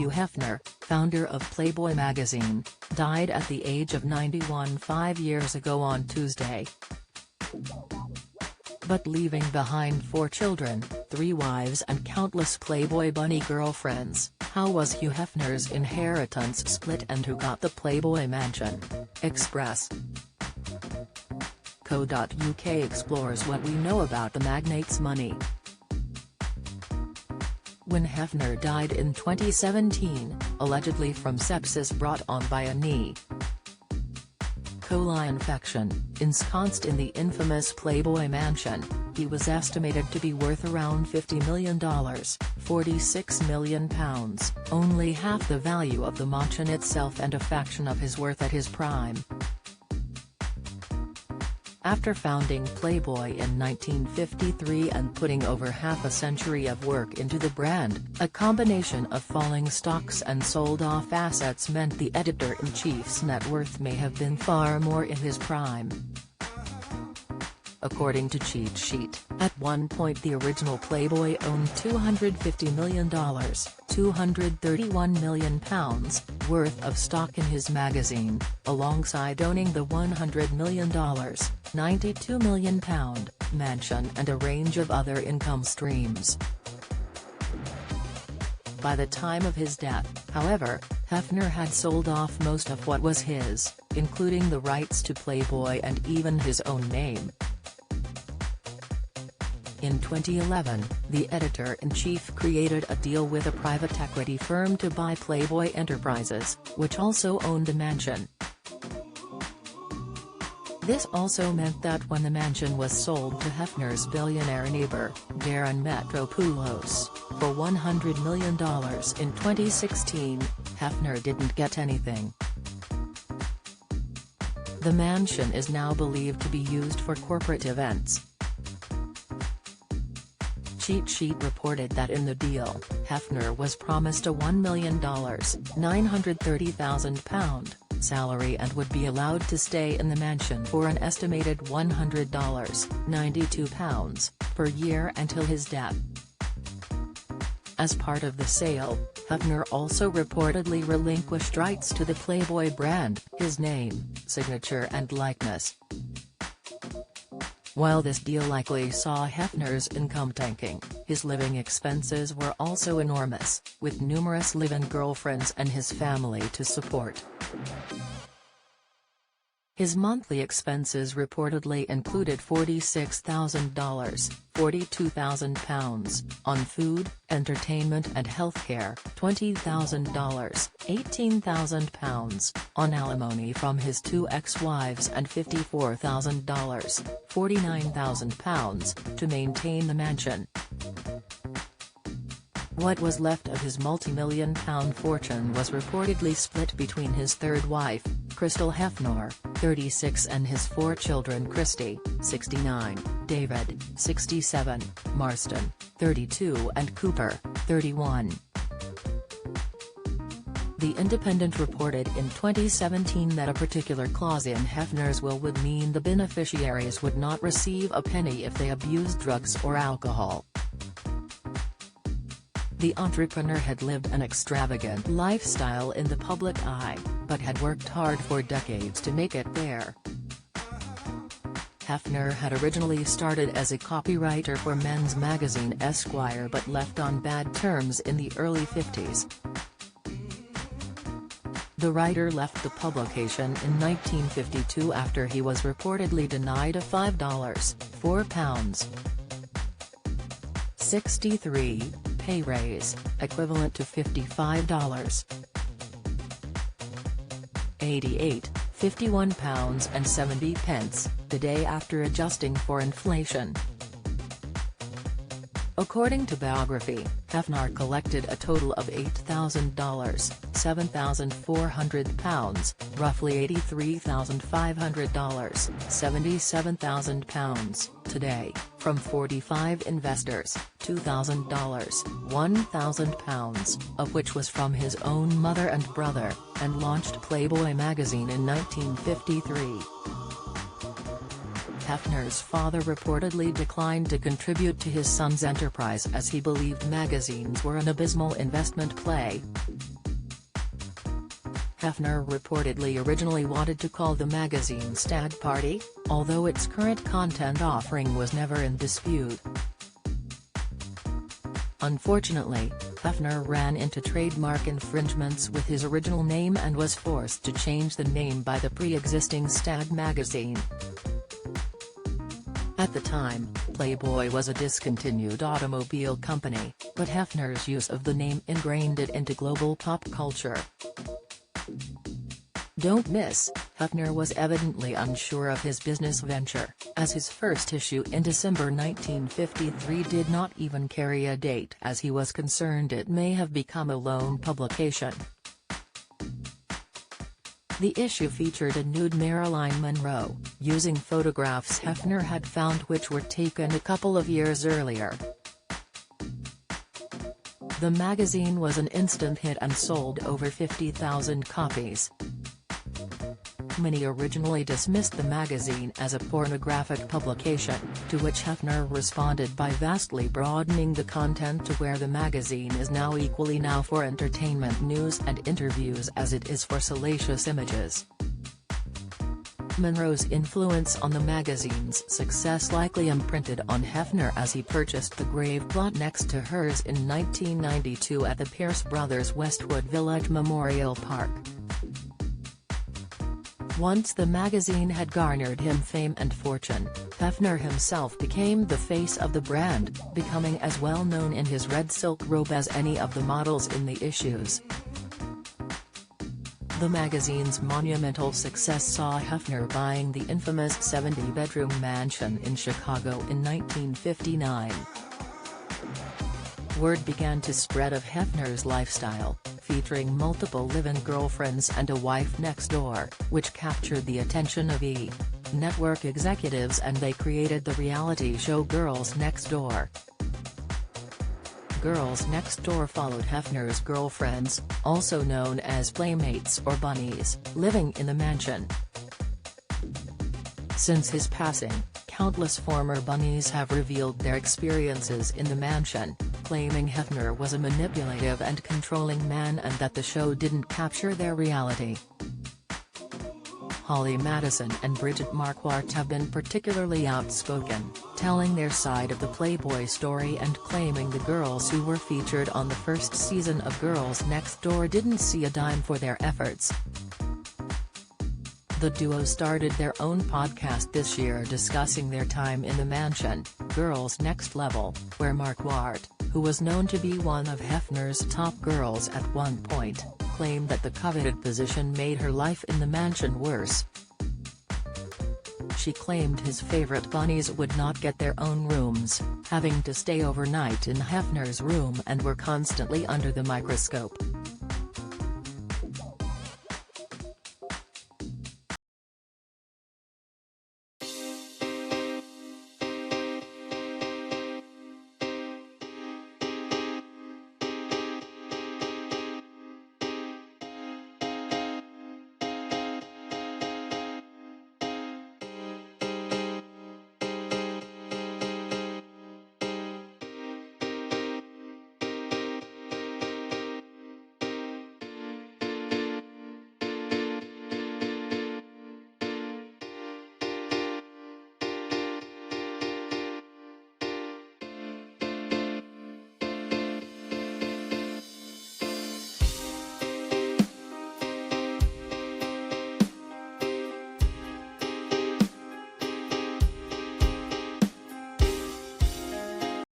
Hugh Hefner, founder of Playboy Magazine, died at the age of 91 5 years ago on Tuesday. But leaving behind 4 children, 3 wives and countless Playboy bunny girlfriends, how was Hugh Hefner's inheritance split and who got the Playboy Mansion? Express. Co.uk explores what we know about the magnate's money. When Hefner died in 2017, allegedly from sepsis brought on by a E. coli infection, ensconced in the infamous Playboy Mansion, he was estimated to be worth around $50 million, £46 million, only half the value of the mansion itself and a fraction of his worth at his prime. After founding Playboy in 1953 and putting over half a century of work into the brand, a combination of falling stocks and sold-off assets meant the editor-in-chief's net worth may have been far more in his prime. According to Cheat Sheet, at one point the original Playboy owned $250 million, £231 million, worth of stock in his magazine, alongside owning the $100 million, £92 million, mansion and a range of other income streams. By the time of his death, however, Hefner had sold off most of what was his, including the rights to Playboy and even his own name. In 2011, the editor-in-chief created a deal with a private equity firm to buy Playboy Enterprises, which also owned the mansion. This also meant that when the mansion was sold to Hefner's billionaire neighbor, Darren Metropoulos, for $100 million in 2016, Hefner didn't get anything. The mansion is now believed to be used for corporate events. Cheat Sheet reported that in the deal, Hefner was promised a $1 million £930,000 salary and would be allowed to stay in the mansion for an estimated $100 £92 per year until his death. As part of the sale, Hefner also reportedly relinquished rights to the Playboy brand, his name, signature and likeness. While this deal likely saw Hefner's income tanking, his living expenses were also enormous, with numerous live-in girlfriends and his family to support. His monthly expenses reportedly included $46,000, £42,000, on food, entertainment and healthcare, $20,000, £18,000, on alimony from his 2 ex-wives and $54,000, £49,000, to maintain the mansion. What was left of his multi-million-pound fortune was reportedly split between his third wife, Crystal Hefner, 36 and his 4 children Christy, 69, David, 67, Marston, 32 and Cooper, 31. The Independent reported in 2017 that a particular clause in Hefner's will would mean the beneficiaries would not receive a penny if they abused drugs or alcohol. The entrepreneur had lived an extravagant lifestyle in the public eye, but had worked hard for decades to make it there. Hefner had originally started as a copywriter for men's magazine Esquire but left on bad terms in the early 50s. The writer left the publication in 1952 after he was reportedly denied a $5 £4.63 pay raise, equivalent to $55.88, £51.70, the day after adjusting for inflation. According to biography, Hefner collected a total of $8,000, £7,400, roughly $83,500, £77,000, today, from 45 investors, $2,000, £1,000, of which was from his own mother and brother, and launched Playboy magazine in 1953. Hefner's father reportedly declined to contribute to his son's enterprise as he believed magazines were an abysmal investment play. Hefner reportedly originally wanted to call the magazine Stag Party, although its current content offering was never in dispute. Unfortunately, Hefner ran into trademark infringements with his original name and was forced to change the name by the pre-existing Stag magazine. At the time, Playboy was a discontinued automobile company, but Hefner's use of the name ingrained it into global pop culture. Don't miss, Hefner was evidently unsure of his business venture, as his first issue in December 1953 did not even carry a date, as he was concerned it may have become a lone publication. The issue featured a nude Marilyn Monroe, using photographs Hefner had found which were taken a couple of years earlier. The magazine was an instant hit and sold over 50,000 copies. Many originally dismissed the magazine as a pornographic publication, to which Hefner responded by vastly broadening the content to where the magazine is now equally now for entertainment news and interviews as it is for salacious images. Monroe's influence on the magazine's success likely imprinted on Hefner as he purchased the grave plot next to hers in 1992 at the Pierce Brothers Westwood Village Memorial Park. Once the magazine had garnered him fame and fortune, Hefner himself became the face of the brand, becoming as well known in his red silk robe as any of the models in the issues. The magazine's monumental success saw Hefner buying the infamous 70-bedroom mansion in Chicago in 1959. Word began to spread of Hefner's lifestyle, featuring multiple live-in girlfriends and a wife next door, which captured the attention of E! Network executives, and they created the reality show Girls Next Door. Girls Next Door followed Hefner's girlfriends, also known as playmates or bunnies, living in the mansion. Since his passing, countless former bunnies have revealed their experiences in the mansion, claiming Hefner was a manipulative and controlling man and that the show didn't capture their reality. Holly Madison and Bridget Marquardt have been particularly outspoken, telling their side of the Playboy story and claiming the girls who were featured on the first season of Girls Next Door didn't see a dime for their efforts. The duo started their own podcast this year discussing their time in the mansion, Girls Next Level, where Marquardt, who was known to be one of Hefner's top girls at one point, claimed that the coveted position made her life in the mansion worse. She claimed his favorite bunnies would not get their own rooms, having to stay overnight in Hefner's room and were constantly under the microscope.